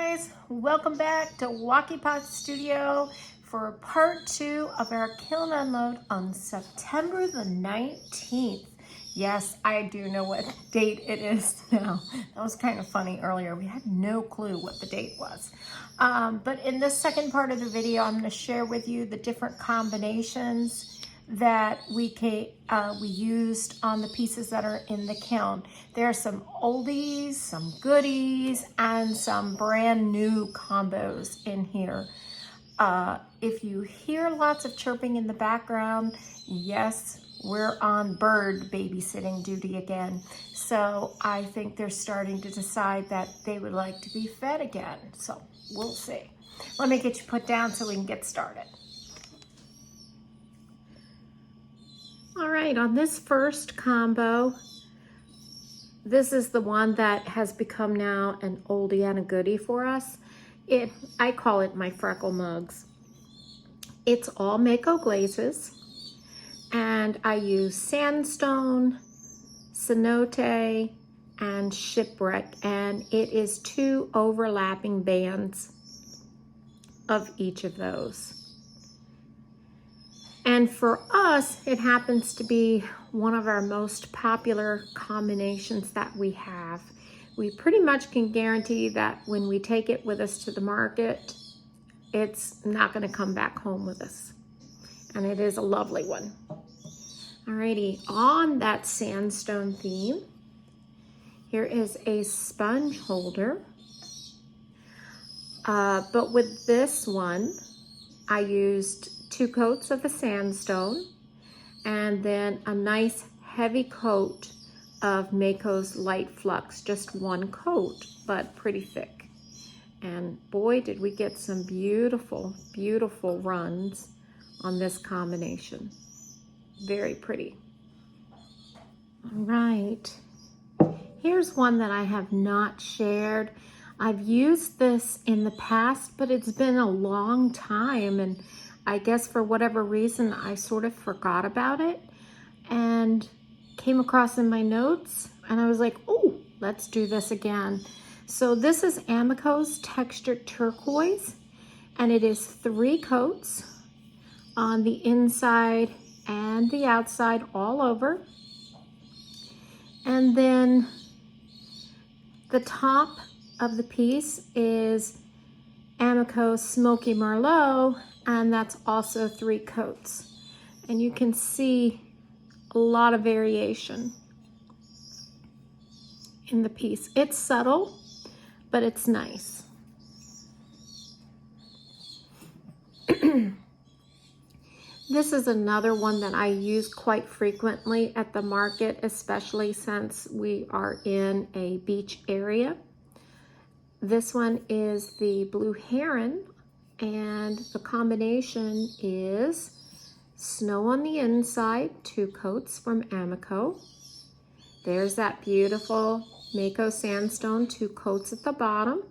guys, welcome back to Walkie Pot Studio for part 2 of our kiln unload on September the 19th. Yes, I do know what date it is now. That was kind of funny earlier. We had no clue what the date was. But in this second part of the video, I'm going to share with you the different combinations that we used on the pieces that are in the kiln. There are some oldies, some goodies, and some brand new combos in here. If you hear lots of chirping in the background, yes, we're on bird babysitting duty again. So I think they're starting to decide that they would like to be fed again. So we'll see. Let me get you put down so we can get started. All right, on this first combo, this is the one that has become now an oldie and a goodie for us. I call it my freckle mugs. It's all Mako glazes, and I use Sandstone, Cenote, and Shipwreck, and it is 2 overlapping bands of each of those. And for us, it happens to be one of our most popular combinations that we have. We pretty much can guarantee that when we take it with us to the market, it's not going to come back home with us. And it is a lovely one. Alrighty, on that sandstone theme, here is a sponge holder. But with this one, I used 2 coats of the sandstone and then a nice heavy coat of Mako's light flux, just 1 coat, but pretty thick. And boy, did we get some beautiful, beautiful runs on this combination. Very pretty. All right, here's one that I have not shared. I've used this in the past, but it's been a long time, and I guess for whatever reason, I sort of forgot about it and came across in my notes, and I was like, oh, let's do this again. So this is Amico's Textured Turquoise, and it is 3 coats on the inside and the outside all over. And then the top of the piece is Amico's Smoky Merlot, and that's also 3 coats. And you can see a lot of variation in the piece. It's subtle, but it's nice. This is another one that I use quite frequently at the market, especially since we are in a beach area. This one is the Blue Heron, and the combination is snow on the inside, 2 coats from Amico. There's that beautiful Mako sandstone, 2 coats at the bottom.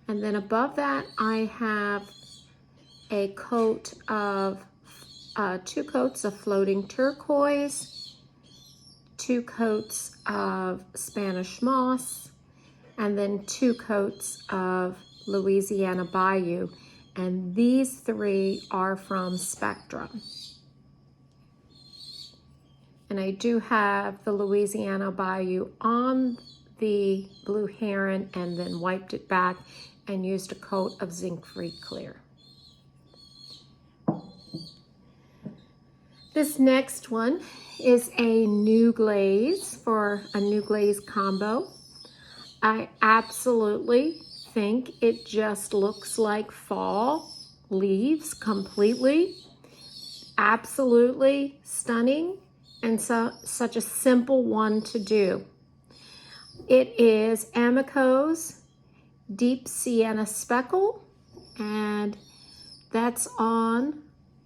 And then above that, I have a coat of 2 coats of floating turquoise, 2 coats of Spanish moss, and then 2 coats of Louisiana Bayou. And these 3 are from Spectrum. And I do have the Louisiana Bayou on the Blue Heron and then wiped it back and used a coat of zinc-free clear. This next one is a new glaze for a new glaze combo. I absolutely think it just looks like fall leaves completely. Absolutely stunning, and such a simple one to do. It is Amico's Deep Sienna Speckle, and that's on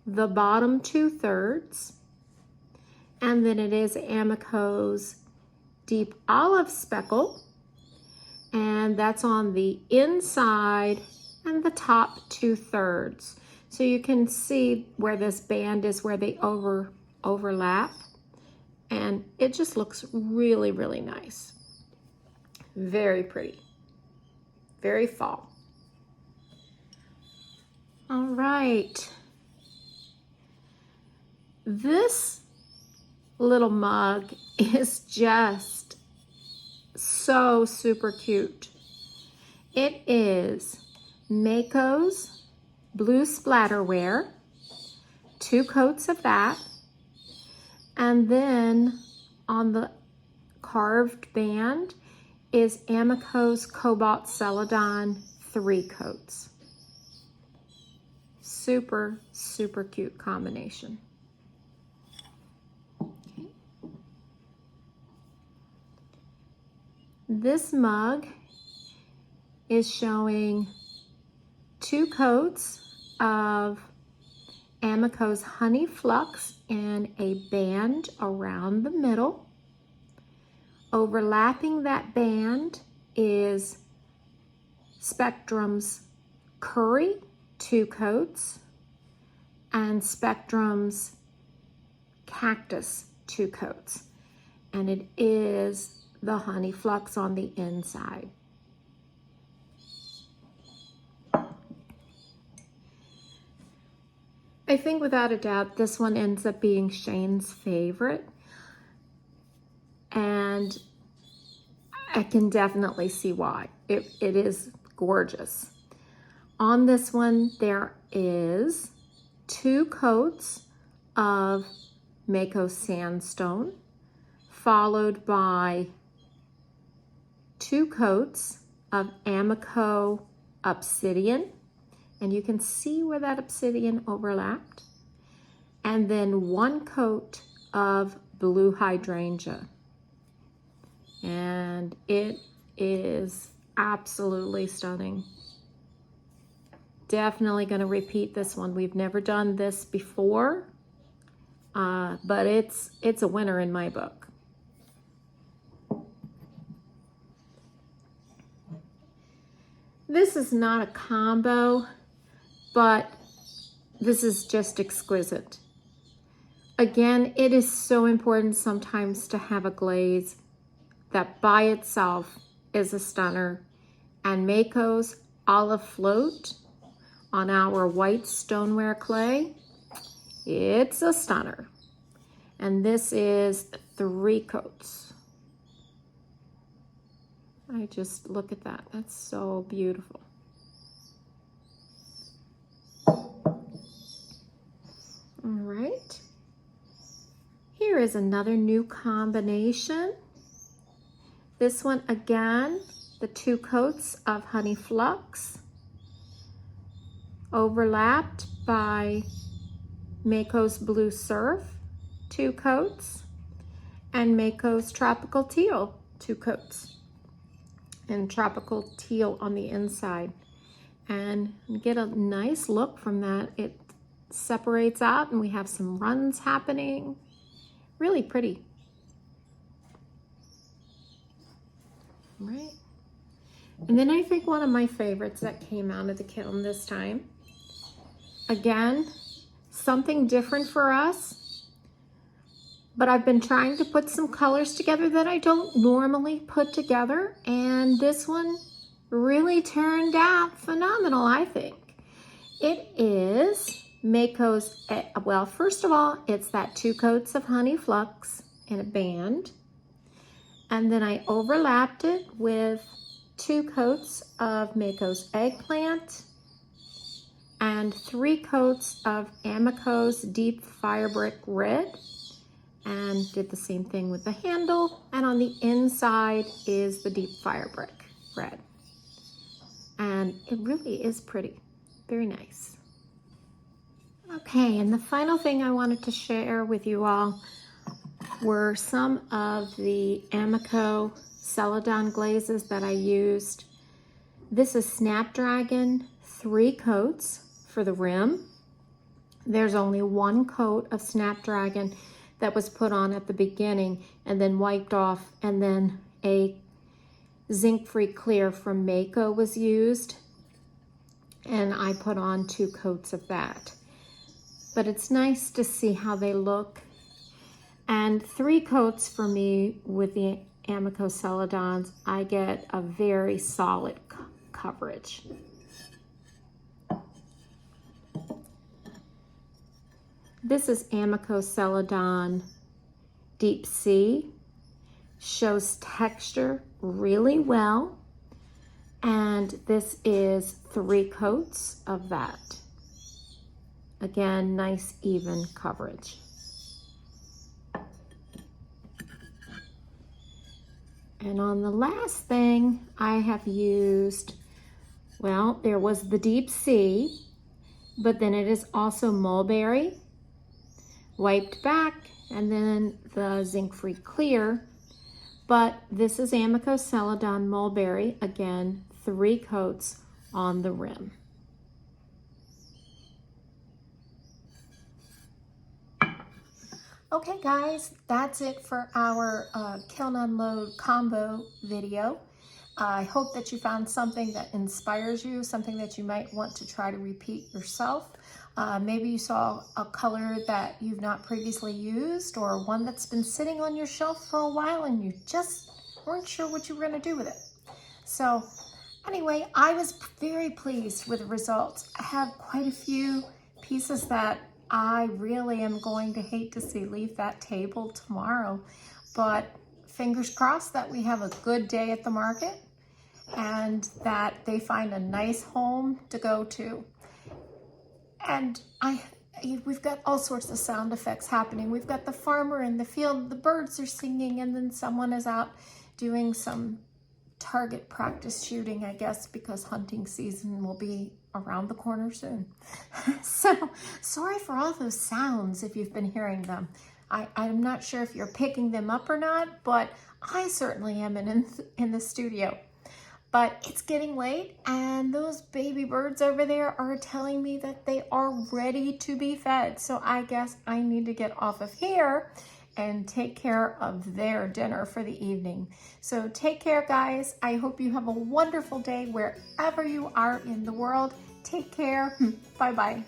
the bottom 2/3. And then it is Amico's Deep Olive Speckle, and that's on the inside and the top 2/3. So you can see where this band is, where they overlap, and it just looks really, really nice. Very pretty, very fall. All right. This little mug is just so super cute. It is Mako's blue splatterware, 2 coats of that, and then on the carved band is Amico's Cobalt Celadon, 3 coats. Super, super cute combination. Okay. This mug is showing 2 coats of Amico's Honey Flux in a band around the middle. Overlapping that band is Spectrum's Curry, 2 coats, and Spectrum's Cactus, 2 coats. And it is the Honey Flux on the inside. I think without a doubt this one ends up being Shane's favorite, and I can definitely see why. It is gorgeous. On this one there is 2 coats of Mako Sandstone, followed by 2 coats of Amico Obsidian, and you can see where that obsidian overlapped, and then 1 coat of blue hydrangea. And it is absolutely stunning. Definitely going to repeat this one. We've never done this before, but it's a winner in my book. This is not a combo, but this is just exquisite. Again, it is so important sometimes to have a glaze that by itself is a stunner, and Mako's Olive Float on our white stoneware clay, it's a stunner. And this is 3 coats. I just look at that. That's so beautiful. All right. Here is another new combination. This one again, the 2 coats of Honey Flux, overlapped by Mako's Blue Surf, 2 coats, and Mako's Tropical Teal, 2 coats, and Tropical Teal on the inside. And get a nice look from that. It separates out and we have some runs happening. Really pretty. Right. And then I think one of my favorites that came out of the kiln this time. Again, something different for us, but I've been trying to put some colors together that I don't normally put together, and this one really turned out phenomenal, I think. It is Mako's, well, first of all, it's that 2 coats of Honey Flux in a band, and then I overlapped it with 2 coats of Mako's Eggplant and 3 coats of Amico's Deep Firebrick Red, and did the same thing with the handle, and on the inside is the Deep Firebrick Red. And it really is pretty, very nice. Okay, and the final thing I wanted to share with you all were some of the Amico Celadon glazes that I used. This is Snapdragon, 3 coats for the rim. There's only 1 coat of Snapdragon that was put on at the beginning and then wiped off, and then a zinc-free clear from Mako was used, and I put on 2 coats of that. But it's nice to see how they look. And 3 coats for me with the Amico Celadons, I get a very solid coverage. This is Amico Celadon Deep Sea. Shows texture really well. And this is 3 coats of that. Again, nice even coverage. And on the last thing, I have used, well, there was the Deep Sea, but then it is also mulberry, wiped back, and then the zinc-free clear. But this is Amico Celadon mulberry, again, 3 coats on the rim. Okay guys, that's it for our Kiln Unload combo video. I hope that you found something that inspires you, something that you might want to try to repeat yourself. Maybe you saw a color that you've not previously used, or one that's been sitting on your shelf for a while and you just weren't sure what you were going to do with it. So anyway, I was very pleased with the results. I have quite a few pieces that I really am going to hate to see leave that table tomorrow, but fingers crossed that we have a good day at the market and that they find a nice home to go to. And we've got all sorts of sound effects happening. We've got the farmer in the field, the birds are singing, and then someone is out doing some target practice shooting, I guess, because hunting season will be around the corner soon. So sorry for all those sounds if you've been hearing them. I'm not sure if you're picking them up or not, but I certainly am in the studio. But it's getting late, and those baby birds over there are telling me that they are ready to be fed. So I guess I need to get off of here and take care of their dinner for the evening. So take care, guys. I hope you have a wonderful day wherever you are in the world. Take care. Bye-bye.